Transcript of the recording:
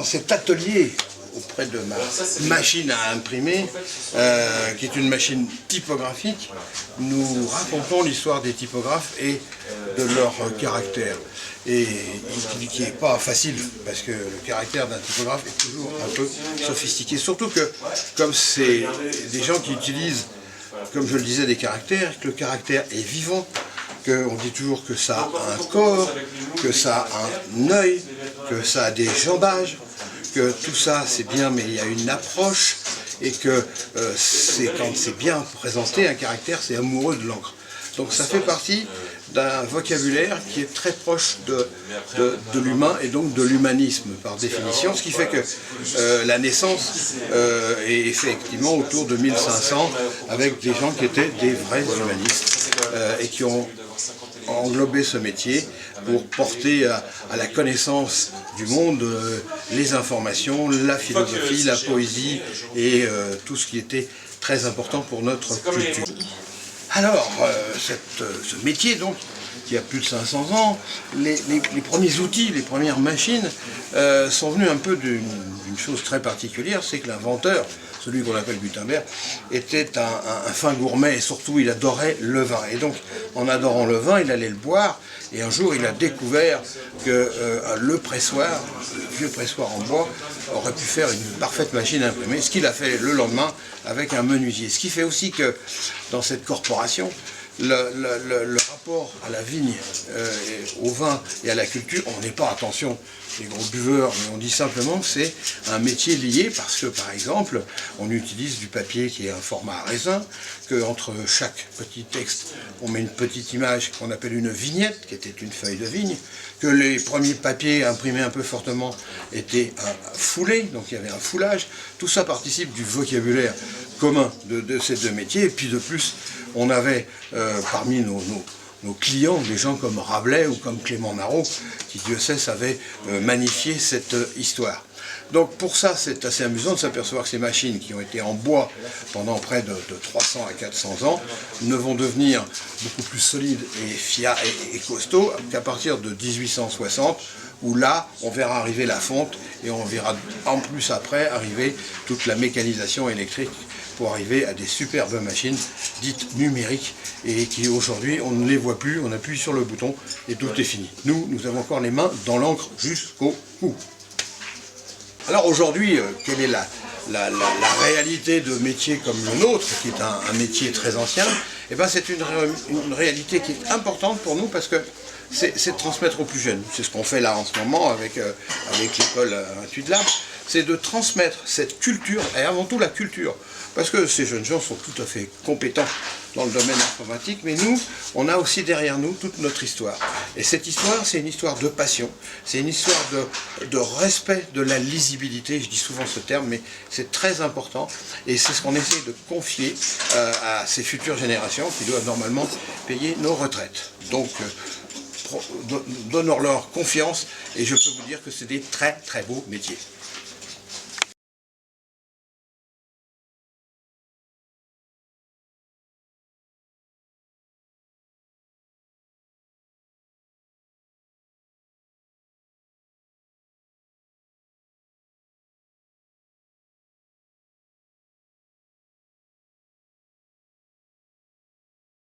cet atelier auprès de ma machine à imprimer, qui est une machine typographique, nous racontons l'histoire des typographes et de leur caractère. Et qui n'est pas facile, parce que le caractère d'un typographe est toujours un peu sophistiqué. Surtout que, comme c'est des gens qui utilisent, comme je le disais, des caractères, que le caractère est vivant, qu'on dit toujours que ça a un corps, que ça a un œil, que ça a des jambages, que tout ça c'est bien, mais il y a une approche, et que quand c'est bien présenté, un caractère, c'est amoureux de l'encre. Donc ça fait partie d'un vocabulaire qui est très proche de l'humain et donc de l'humanisme par définition, ce qui fait que la naissance est effectivement autour de 1500 avec des gens qui étaient des vrais humanistes et qui ont englobé ce métier pour porter à la connaissance du monde les informations, la philosophie, la poésie et tout ce qui était très important pour notre culture. Alors, ce métier, donc, qui a plus de 500 ans, les premiers outils, les premières machines sont venus un peu d'une chose très particulière, c'est que l'inventeur, celui qu'on appelle Gutenberg, était un fin gourmet et surtout il adorait le vin. Et donc, en adorant le vin, il allait le boire. Et un jour, il a découvert que le pressoir, le vieux pressoir en bois, aurait pu faire une parfaite machine à imprimer, ce qu'il a fait le lendemain avec un menuisier. Ce qui fait aussi que dans cette corporation, le rapport à la vigne, au vin et à la culture, on n'est pas, attention, les gros buveurs, mais on dit simplement que c'est un métier lié parce que, par exemple, on utilise du papier qui est un format à raisin, qu'entre chaque petit texte, on met une petite image qu'on appelle une vignette, qui était une feuille de vigne, que les premiers papiers imprimés un peu fortement étaient foulés, donc il y avait un foulage. Tout ça participe du vocabulaire commun de ces deux métiers. Et puis de plus, on avait parmi nos clients, des gens comme Rabelais ou comme Clément Marot, qui, Dieu sait, savaient magnifier cette histoire. Donc pour ça, c'est assez amusant de s'apercevoir que ces machines qui ont été en bois pendant près de 300 à 400 ans ne vont devenir beaucoup plus solides et costauds qu'à partir de 1860, où là, on verra arriver la fonte et on verra en plus après arriver toute la mécanisation électrique pour arriver à des superbes machines dites numériques et qui aujourd'hui on ne les voit plus, on appuie sur le bouton et tout est fini. Nous avons encore les mains dans l'encre jusqu'au cou. Alors aujourd'hui, quelle est la réalité de métiers comme le nôtre, qui est un métier très ancien? Eh bien, c'est une réalité qui est importante pour nous parce que c'est de transmettre aux plus jeunes. C'est ce qu'on fait là en ce moment avec l'école Intuitlab, c'est de transmettre cette culture, et avant tout la culture, parce que ces jeunes gens sont tout à fait compétents dans le domaine informatique, mais nous, on a aussi derrière nous toute notre histoire. Et cette histoire, c'est une histoire de passion, c'est une histoire de respect de la lisibilité, je dis souvent ce terme, mais c'est très important, et c'est ce qu'on essaie de confier à ces futures générations qui doivent normalement payer nos retraites. Donc, donnons-leur confiance, et je peux vous dire que c'est des très très beaux métiers.